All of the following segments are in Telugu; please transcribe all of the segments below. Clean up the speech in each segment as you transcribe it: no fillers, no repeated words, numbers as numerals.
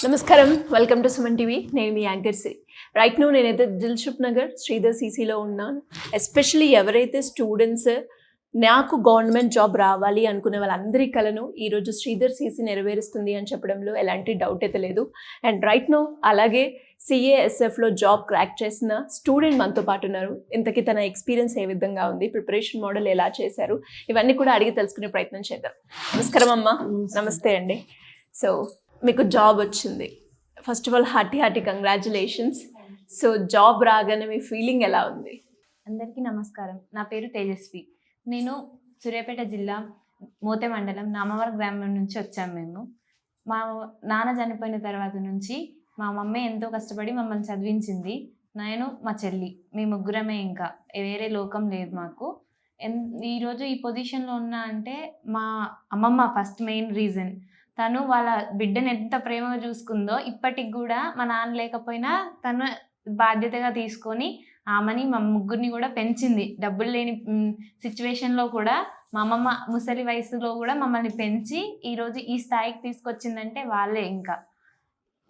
నమస్కారం, వెల్కమ్ టు సుమన్ టీవీ. నేను మీ యాంకర్ శ్రీ. రైట్ నో నేనైతే దిల్సుఖ్ నగర్ శ్రీధర్ సీసీలో ఉన్నాను. ఎస్పెషల్లీ ఎవరైతే స్టూడెంట్స్ నాకు గవర్నమెంట్ జాబ్ రావాలి అనుకునే వాళ్ళందరి కలను ఈరోజు శ్రీధర్ సీసీ నెరవేరుస్తుంది అని చెప్పడంలో ఎలాంటి డౌట్ అయితే లేదు. అండ్ రైట్ నో అలాగే సిఏఎస్ఎఫ్లో జాబ్ క్రాక్ చేసిన స్టూడెంట్ మనతో పాటు ఉన్నారు. ఇంతకీ తన ఎక్స్పీరియన్స్ ఏ విధంగా ఉంది, ప్రిపరేషన్ మోడల్ ఎలా చేశారు, ఇవన్నీ కూడా అడిగి తెలుసుకునే ప్రయత్నం చేద్దాం. నమస్కారం అమ్మా. నమస్తే అండి. సో మీకు జాబ్ వచ్చింది. First of all hearty congratulations. So job రాగానే మీ ఫీలింగ్ ఎలా ఉంది? అందరికీ నమస్కారం. నా పేరు తేజస్వి. నేను సూర్యాపేట జిల్లా మోతే మండలం నామవరం గ్రామం నుంచి వచ్చాము. మేము మా నాన్న చనిపోయిన తర్వాత నుంచి మా మమ్మీ ఎంతో కష్టపడి మమ్మల్ని చదివించింది. నేను మా చెల్లి, మీ ముగ్గురమే, ఇంకా వేరే లోకం లేదు మాకు. ఈరోజు ఈ పొజిషన్లో ఉన్నా అంటే మా అమ్మమ్మ ఫస్ట్ మెయిన్ రీజన్. తను వాళ్ళ బిడ్డను ఎంత ప్రేమగా చూసుకుందో ఇప్పటికి కూడా మా నాన్న లేకపోయినా తను బాధ్యతగా తీసుకొని ఆమెని మా ముగ్గురిని కూడా పెంచింది. డబ్బులు లేని సిచ్యువేషన్లో కూడా మా అమ్మమ్మ ముసలి వయసులో కూడా మమ్మల్ని పెంచి ఈరోజు ఈ స్థాయికి తీసుకొచ్చిందంటే వాళ్ళే. ఇంకా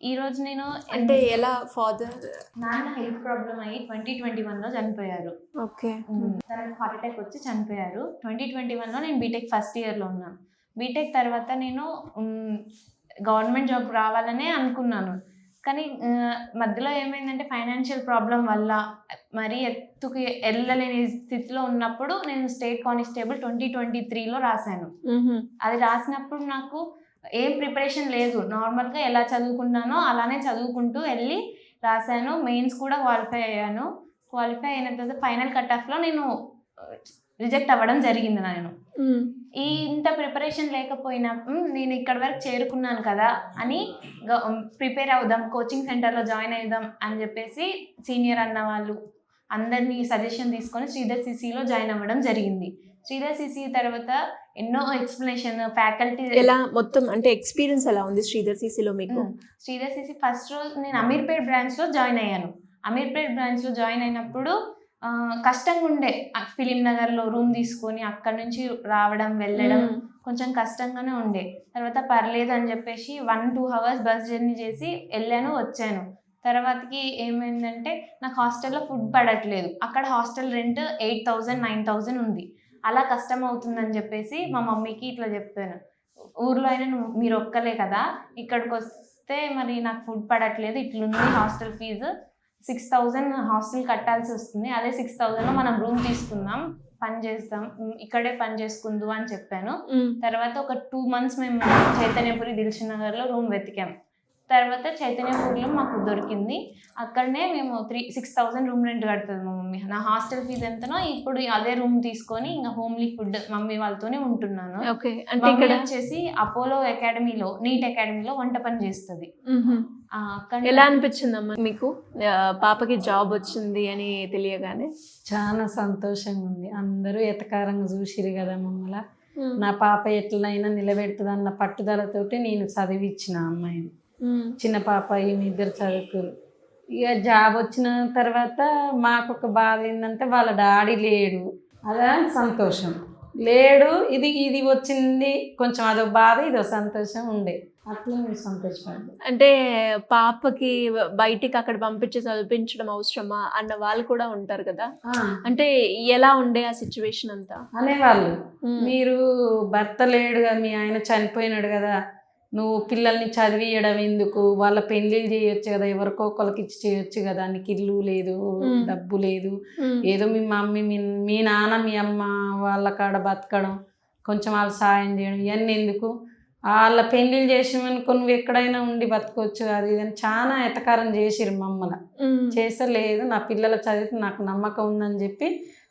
ఈరోజు నేను అంటే ఎలా ఫాదర్ నాన్న హెల్త్ ప్రాబ్లం అయ్యి 2021లో చనిపోయారు. ఓకే. తనకు హార్ట్ అటాక్ వచ్చి చనిపోయారు. 2021లో నేను బీటెక్ ఫస్ట్ ఇయర్లో ఉన్నాను. బీటెక్ తర్వాత నేను గవర్నమెంట్ జాబ్ రావాలనే అనుకున్నాను. కానీ మధ్యలో ఏమైందంటే ఫైనాన్షియల్ ప్రాబ్లం వల్ల మరీ ఎత్తుకి వెళ్ళలేని స్థితిలో ఉన్నప్పుడు నేను స్టేట్ కానిస్టేబుల్ 2023లో రాశాను. అది రాసినప్పుడు నాకు ఏం ప్రిపరేషన్ లేదు. నార్మల్గా ఎలా చదువుకున్నానో అలానే చదువుకుంటూ వెళ్ళి రాశాను. మెయిన్స్ కూడా క్వాలిఫై అయ్యాను. క్వాలిఫై అయిన తర్వాత ఫైనల్ కట్ ఆఫ్లో నేను రిజెక్ట్ అవ్వడం జరిగింది. నేను ఇంత ప్రిపరేషన్ లేకపోయినా నేను ఇక్కడ వరకు చేరుకున్నాను కదా అని ప్రిపేర్ అవుదాం, కోచింగ్ సెంటర్లో జాయిన్ అవుదాం అని చెప్పేసి సీనియర్ అన్న వాళ్ళు అందరినీ సజెషన్ తీసుకొని శ్రీధర్ సీసీలో జాయిన్ అవ్వడం జరిగింది. శ్రీధర్ సీసీ తర్వాత ఎన్నో ఎక్స్ప్లెనేషన్ ఫ్యాకల్టీ ఎలా మొత్తం అంటే ఎక్స్పీరియన్స్ ఎలా ఉంది శ్రీధర్ సీసీలో మీకు? శ్రీధర్ సీసీ ఫస్ట్ రోజు నేను అమీర్పేట్ బ్రాంచ్లో జాయిన్ అయ్యాను. అమీర్పేట్ బ్రాంచ్లో జాయిన్ అయినప్పుడు కష్టంగా ఉండే. ఫిలిం నగర్లో రూమ్ తీసుకొని అక్కడ నుంచి రావడం వెళ్ళడం కొంచెం కష్టంగానే ఉండే. తర్వాత పర్లేదు అని చెప్పేసి 1-2 hours బస్ జర్నీ చేసి వెళ్ళాను, వచ్చాను. తర్వాతకి ఏమైందంటే నాకు హాస్టల్లో ఫుడ్ పడట్లేదు. అక్కడ హాస్టల్ రెంట్ 8,000-9,000 ఉంది. అలా కష్టం అవుతుందని చెప్పేసి మా మమ్మీకి ఇట్లా చెప్పాను, ఊర్లో అయినా మీరు ఒక్కలే కదా, ఇక్కడికి వస్తే మరి నాకు ఫుడ్ పడట్లేదు, ఇట్లుంది హాస్టల్ ఫీజు 6,000 హాస్టల్ కట్టాల్సి వస్తుంది. అదే 6,000లో మనం రూమ్ తీసుకుందాం, పని చేస్తాం, ఇక్కడే పని చేసుకుందు అని చెప్పాను. తర్వాత ఒక 2 months మేము చైతన్యపురి దిల్సుఖ్ నగర్లో రూమ్ వెతికాం. తర్వాత చైతన్యపూర్లో మాకు దొరికింది. అక్కడనే మేము 6,000 రూమ్ రెంట్ కడుతుంది మా మమ్మీ. నా హాస్టల్ ఫీజు ఎంతనో ఇప్పుడు అదే రూమ్ తీసుకొని ఇంకా హోమ్లీ ఫుడ్ మమ్మీ వాళ్ళతోనే ఉంటున్నాను. ఇక్కడ వచ్చేసి అపోలో అకాడమీలో, నీట్ అకాడమీలో వంట పని చేస్తుంది. ఎలా అనిపించిందమ్మా మీకు పాపకి జాబ్ వచ్చింది అని తెలియగానే? చాలా సంతోషంగా ఉంది. అందరూ ఎతకారంగా చూసిరు కదా మమ్మల్ని. నా పాప ఎట్లనైనా నిలబెడుతుంది అన్న పట్టుదలతోటి నేను చదివిచ్చిన అమ్మాయిని. చిన్న పాప, ఈమె ఇద్దరు చదువుకురు. ఇక జాబ్ వచ్చిన తర్వాత మాకు ఒక బాధ ఏంటంటే వాళ్ళ డాడీ లేడు. అదే సంతోషం లేడు. ఇది వచ్చింది కొంచెం, అదో బాధ, ఇదో సంతోషం ఉండే. అట్లా మేము సంతోషపడ్డాం. అంటే పాపకి బయటికి అక్కడ పంపించి చదివించడం అవసరమా అన్న వాళ్ళు కూడా ఉంటారు కదా. అంటే ఎలా ఉండే ఆ సిచ్యువేషన్ అంతా? అనేవాళ్ళు, మీరు భర్త లేడు కదా, మీ ఆయన చనిపోయినాడు కదా, నువ్వు పిల్లల్ని చదివియడం ఎందుకు, వాళ్ళ పెళ్ళిళ్ళు చేయొచ్చు కదా, ఎవరికో ఒకరికి ఇచ్చి చేయొచ్చు కదా, నీకు ఇల్లు లేదు, డబ్బు లేదు, ఏదో మీ మమ్మీ మీ నాన్న మీ అమ్మ వాళ్ళ కాడ బతకడం, కొంచెం వాళ్ళు సాయం చేయడం, ఇవన్నీ ఎందుకు, వాళ్ళ పెళ్ళిళ్ళు చేసినవనుకో నువ్వు ఎక్కడైనా ఉండి బతకొచ్చు, అది ఇదని చాలా ఎతకారం చేసిరు మమ్మల్ని. చేసలేదు, నా పిల్లల చదివితే నాకు నమ్మకం ఉందని చెప్పి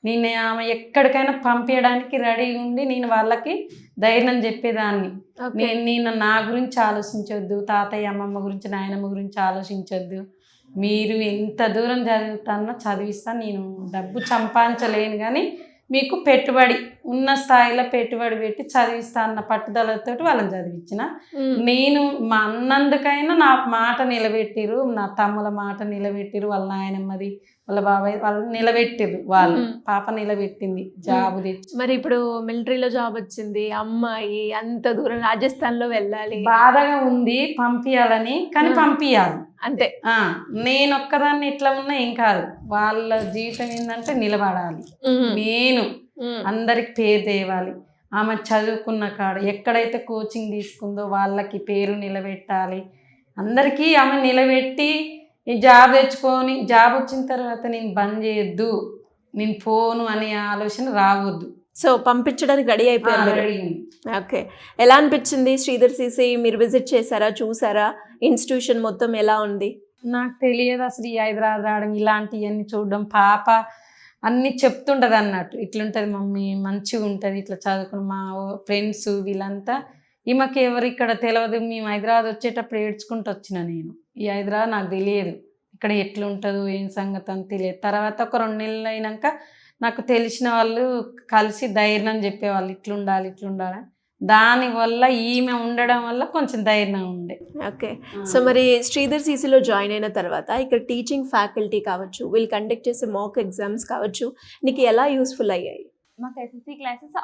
నేను ఆమె ఎక్కడికైనా పంపించడానికి రెడీగా ఉండి నేను వాళ్ళకి ధైర్యం చెప్పేదాన్ని. నేను నా గురించి ఆలోచించొద్దు, తాతయ్య అమ్మమ్మ గురించి నాయనమ్మ గురించి ఆలోచించొద్దు, మీరు ఎంత దూరం చదువుతానో చదివిస్తాను, నేను డబ్బు సంపాదించలేను కానీ మీకు పెట్టుబడి ఉన్న స్థాయిలో పెట్టుబడి పెట్టి చదివిస్తా అన్న పట్టుదలతో వాళ్ళని చదివించిన. నేను మా అన్నందుకైనా నా మాట నిలబెట్టిరు, నా తమ్ముల మాట నిలబెట్టిరు, వాళ్ళ నాయనమ్మది వాళ్ళ బాబాయ్ వాళ్ళు నిలబెట్టిరు. వాళ్ళు పాప నిలబెట్టింది జాబ్ తెచ్చి. మరి ఇప్పుడు మిలిటరీలో జాబ్ వచ్చింది, అమ్మాయి అంత దూరం రాజస్థాన్లో వెళ్ళాలి, బాధగా ఉంది పంపించాలని, కానీ పంపించాలి అంతే. నేను ఒక్కదాన్ని ఇట్లా ఉన్నా ఏం కాదు, వాళ్ళ జీవితం ఏంటంటే నిలబడాలి. నేను అందరికి పేరు తేవాలి. ఆమె చదువుకున్న కాడ ఎక్కడైతే కోచింగ్ తీసుకుందో వాళ్ళకి పేరు నిలబెట్టాలి. అందరికీ ఆమె నిలబెట్టి ఈ జాబ్ తెచ్చుకొని జాబ్ వచ్చిన తర్వాత నేను బంద్ చేయొద్దు, నేను పోను అనే ఆలోచన రావద్దు. సో పంపించడానికి రెడీ అయిపోయారు. రెడీ. ఓకే, ఎలా అనిపించింది శ్రీధర్ సీసీ? మీరు విజిట్ చేశారా, చూసారా? ఇన్స్టిట్యూషన్ మొత్తం ఎలా ఉంది? నాకు తెలియదు అసలు ఈ హైదరాబాద్ రావడం, ఇలాంటివన్నీ చూడడం. పాప అన్నీ చెప్తుంటుంది అన్నట్టు, ఇట్లుంటుంది మమ్మీ, మంచిగా ఉంటుంది ఇట్లా చదువుకుని. మా ఫ్రెండ్స్ వీళ్ళంతా ఈమెకి ఎవరు ఇక్కడ తెలియదు, మేము హైదరాబాద్ వచ్చేటప్పుడు ఏడ్చుకుంటూ వచ్చిన. నేను ఈ హైదరాబాద్ నాకు తెలియదు, ఇక్కడ ఎట్లుంటుందో ఏం సంగతి అని తెలియదు. తర్వాత ఒక 2 నెలలు అయినాక నాకు తెలిసిన వాళ్ళు కలిసి ధైర్యం చెప్పేవాళ్ళు, ఇట్లుండాలి ఇట్లుండాలి. దానివల్ల ఈమె ఉండడం వల్ల కొంచెం ధైర్యం ఉండే. ఓకే, సో మరి శ్రీధర్ సీసీలో జాయిన్ అయిన తర్వాత ఇక్కడ టీచింగ్ ఫ్యాకల్టీ కావచ్చు, వీళ్ళు కండక్ట్ చేసే మాక్ ఎగ్జామ్స్ కావచ్చు, నీకు ఎలా యూస్ఫుల్ అయ్యాయి? మాకు ఎస్ఎస్సి క్లాసెస్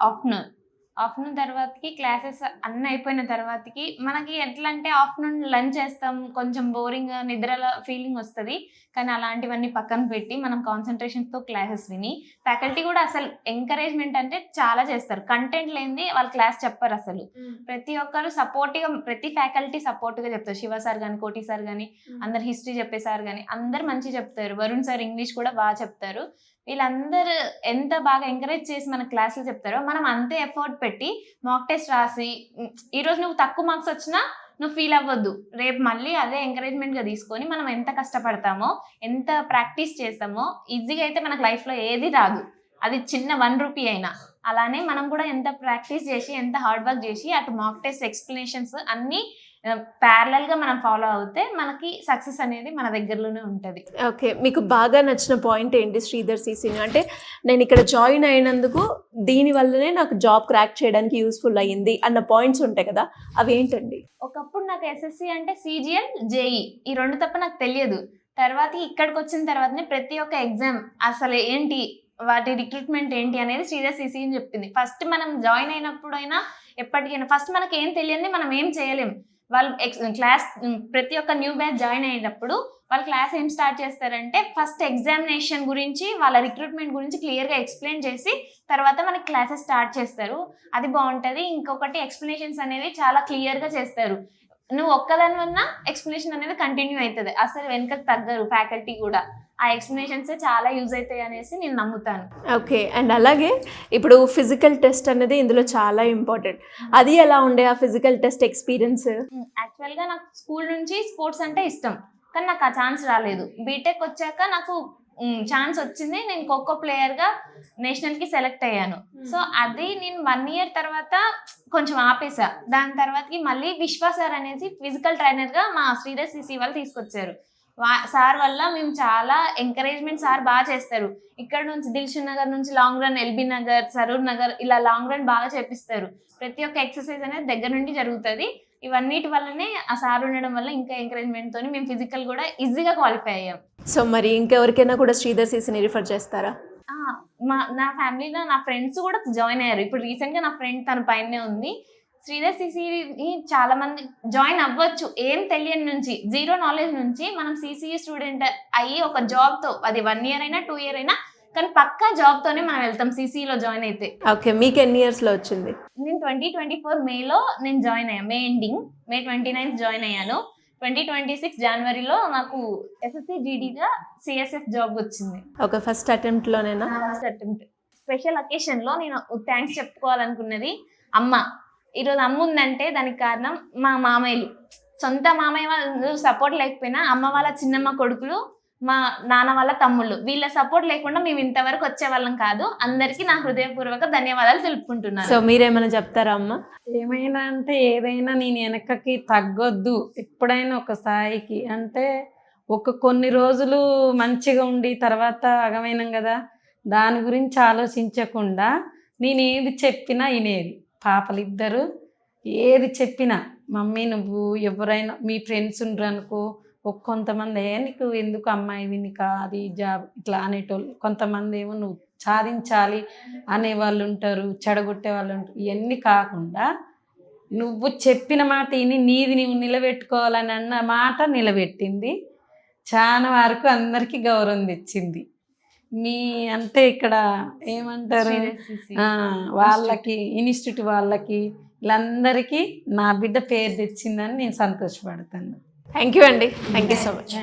ఆఫ్టర్నూన్ తర్వాతకి క్లాసెస్ అన్నీ అయిపోయిన తర్వాతకి మనకి ఎట్లా అంటే ఆఫ్టర్నూన్ లంచ్ చేస్తాం, కొంచెం బోరింగ్ నిద్రల ఫీలింగ్ వస్తుంది. కానీ అలాంటివన్నీ పక్కన పెట్టి మనం కాన్సన్ట్రేషన్తో క్లాసెస్ విని, ఫ్యాకల్టీ కూడా అసలు ఎంకరేజ్మెంట్ అంటే చాలా చేస్తారు. కంటెంట్ లేనిది వాళ్ళు క్లాస్ చెప్పరు అసలు. ప్రతి ఒక్కరు సపోర్ట్గా, ప్రతి ఫ్యాకల్టీ సపోర్ట్గా చెప్తారు. శివ సార్ కానీ, కోటి సార్ కానీ, అందరు హిస్టరీ చెప్పే సార్ కానీ అందరు మంచిగా చెప్తారు. వరుణ్ సార్ ఇంగ్లీష్ కూడా బాగా చెప్తారు. వీళ్ళందరూ ఎంత బాగా ఎంకరేజ్ చేసి మన క్లాసులు చెప్తారో మనం అంతే ఎఫర్ట్ పెట్టి మాక్ టెస్ట్ రాసి, ఈరోజు నువ్వు తక్కువ మార్క్స్ వచ్చినా నువ్వు ఫీల్ అవ్వద్దు, రేపు మళ్ళీ అదే ఎంకరేజ్మెంట్గా తీసుకొని మనం ఎంత కష్టపడతామో, ఎంత ప్రాక్టీస్ చేస్తామో, ఈజీగా అయితే మనకు లైఫ్లో ఏది రాదు. అది చిన్న 1 రూపీ అయినా. అలానే మనం కూడా ఎంత ప్రాక్టీస్ చేసి, ఎంత హార్డ్ వర్క్ చేసి, అటు మాక్ టెస్ట్ ఎక్స్ప్లెనేషన్స్ అన్నీ ప్యారలల్గా మనం ఫాలో అవుతే మనకి సక్సెస్ అనేది మన దగ్గరలోనే ఉంటుంది. ఓకే, మీకు బాగా నచ్చిన పాయింట్ ఏంటి శ్రీధర్ సీసీని? అంటే నేను ఇక్కడ జాయిన్ అయినందుకు దీనివల్లనే నాకు జాబ్ క్రాక్ చేయడానికి యూస్ఫుల్ అయ్యింది అన్న పాయింట్స్ ఉంటాయి కదా, అవి ఏంటండి? ఒకప్పుడు నాకు ఎస్ఎస్సి అంటే CGL, JEE ఈ 2 తప్ప నాకు తెలియదు. తర్వాత ఇక్కడికి వచ్చిన తర్వాతనే ప్రతి ఒక్క ఎగ్జామ్ అసలు ఏంటి, వాటి రిక్రూట్మెంట్ ఏంటి అనేది శ్రీధర్ సీసీ అని చెప్పింది. ఫస్ట్ మనం జాయిన్ అయినప్పుడైనా ఎప్పటికైనా ఫస్ట్ మనకి ఏం తెలియని మనం ఏం చేయలేం. వాళ్ళు క్లాస్ ప్రతి ఒక్క న్యూ బ్యాచ్ జాయిన్ అయ్యేటప్పుడు వాళ్ళ క్లాస్ ఏం స్టార్ట్ చేస్తారంటే ఫస్ట్ ఎగ్జామినేషన్ గురించి, వాళ్ళ రిక్రూట్మెంట్ గురించి క్లియర్గా ఎక్స్ప్లెయిన్ చేసి తర్వాత మనకి క్లాసెస్ స్టార్ట్ చేస్తారు. అది బాగుంటుంది. ఇంకొకటి ఎక్స్ప్లెనేషన్స్ అనేవి చాలా క్లియర్గా చేస్తారు. నువ్వు ఒక్కదాని వల్ల ఎక్స్ప్లెనేషన్ అనేది కంటిన్యూ అవుతుంది, అసలు వెనకకు తగ్గరు ఫ్యాకల్టీ కూడా. ఆ ఎక్స్ప్లెనేషన్స్ చాలా యూజ్ అవుతాయి అనేసి నేను నమ్ముతాను. ఓకే, అండ్ అలాగే ఇప్పుడు ఫిజికల్ టెస్ట్ అనేది ఇందులో చాలా ఇంపార్టెంట్. అది ఎలా ఉండే ఆ ఫిజికల్ టెస్ట్ ఎక్స్పీరియన్స్? యాక్చువల్గా నాకు స్కూల్ నుంచి స్పోర్ట్స్ అంటే ఇష్టం, కానీ నాకు ఆ ఛాన్స్ రాలేదు. బీటెక్ వచ్చాక నాకు ఛాన్స్ వచ్చింది. నేను ఖోఖో ప్లేయర్గా నేషనల్కి సెలెక్ట్ అయ్యాను. సో అది నేను 1 ఇయర్ తర్వాత కొంచెం ఆపేసా. దాని తర్వాతకి మళ్ళీ విశ్వ సార్ అనేసి ఫిజికల్ ట్రైనర్గా మా శ్రీధర్ సీసీ వాళ్ళు తీసుకొచ్చారు. సార్ వల్ల మేము చాలా ఎంకరేజ్మెంట్, సార్ బాగా చేస్తారు. ఇక్కడ నుంచి దిల్షుక్ నగర్ నుంచి long run, LB Nagar, Saroor Nagar ఇలా లాంగ్ రన్ బాగా చేపిస్తారు. ప్రతి ఒక్క ఎక్సర్సైజ్ అనేది దగ్గర నుండి జరుగుతుంది. ఇవన్నిటి వల్లనే ఆ సార్ ఉండడం వల్ల ఇంకా ఎంకరేజ్మెంట్ తోని మేము ఫిజికల్ కూడా ఈజీగా క్వాలిఫై అయ్యాం. సో మరి ఇంకెవరికైనా కూడా శ్రీధర్ సీసీని రిఫర్ చేస్తారా? నా ఫ్యామిలీలో నా ఫ్రెండ్స్ కూడా జాయిన్ అయ్యారు. ఇప్పుడు రీసెంట్గా నా ఫ్రెండ్ తన పైనే ఉంది. శ్రీధర్ సీసీని చాలా మంది జాయిన్ అవ్వచ్చు, ఏం తెలియని నుంచి, 0 నాలెడ్జ్ నుంచి మనం CCE స్టూడెంట్ అయ్యి ఒక జాబ్తో, అది 1 ఇయర్ అయినా 2 ఇయర్ అయినా, కానీ పక్కా జాబ్తోనే మనం వెళ్తాం CCEలో జాయిన్ అయితే. ఓకే, మీకు ఎన్ని ఇయర్స్లో వచ్చింది? నేను 2024 మేలో నేను జాయిన్ అయ్యాను. May ending, May 29th join అయ్యాను. 2026 జనవరిలో నాకు SSC GDగా CSF జాబ్ వచ్చింది. ఒక ఫస్ట్ అటెంప్ట్లోనేనా? First attempt. స్పెషల్ అకేషన్లో నేను థ్యాంక్స్ చెప్పుకోవాలనుకున్నది అమ్మ. ఈరోజు అమ్మ ఉందంటే దానికి కారణం మా మామయ్యలు. సొంత మామయ్య వాళ్ళు సపోర్ట్ లేకపోయినా అమ్మ వాళ్ళ చిన్నమ్మ కొడుకులు, మా నాన్న వాళ్ళ తమ్ముళ్ళు, వీళ్ళ సపోర్ట్ లేకుండా మేము ఇంతవరకు వచ్చే వాళ్ళం కాదు. అందరికీ నా హృదయపూర్వక ధన్యవాదాలు తెలుపుకుంటున్నాను. సో మీరేమైనా చెప్తారా అమ్మ? ఏమైనా అంటే ఏదైనా నేను వెనకకి తగ్గొద్దు, ఎప్పుడైనా ఒక స్థాయికి అంటే కొన్ని రోజులు మంచిగా ఉండి తర్వాత అగమైనాం కదా, దాని గురించి ఆలోచించకుండా నేను ఏది చెప్పినా వినేది. పాపలు ఇద్దరు ఏది చెప్పినా, మమ్మీ నువ్వు ఎవరైనా మీ ఫ్రెండ్స్ ఉండరు అనుకో, కొంతమంది నీకు ఎందుకు అమ్మాయివి, నీకు అది జాబ్ ఇట్లా అనేటోళ్ళు, కొంతమంది ఏమో నువ్వు సాధించాలి అనేవాళ్ళు ఉంటారు, చెడగొట్టే వాళ్ళు ఉంటారు. ఇవన్నీ కాకుండా నువ్వు చెప్పిన మాట విని నీది నువ్వు నిలబెట్టుకోవాలని అన్న మాట నిలబెట్టింది. చాలా వరకు అందరికీ గౌరవం తెచ్చింది. మీ అంటే ఇక్కడ ఏమంటారు వాళ్ళకి ఇన్స్టిట్యూట్ వాళ్ళకి వీళ్ళందరికీ నా బిడ్డ పేరు తెచ్చిందని నేను సంతోషపడతాను. థ్యాంక్ యూ అండి, థ్యాంక్ యూ సో మచ్.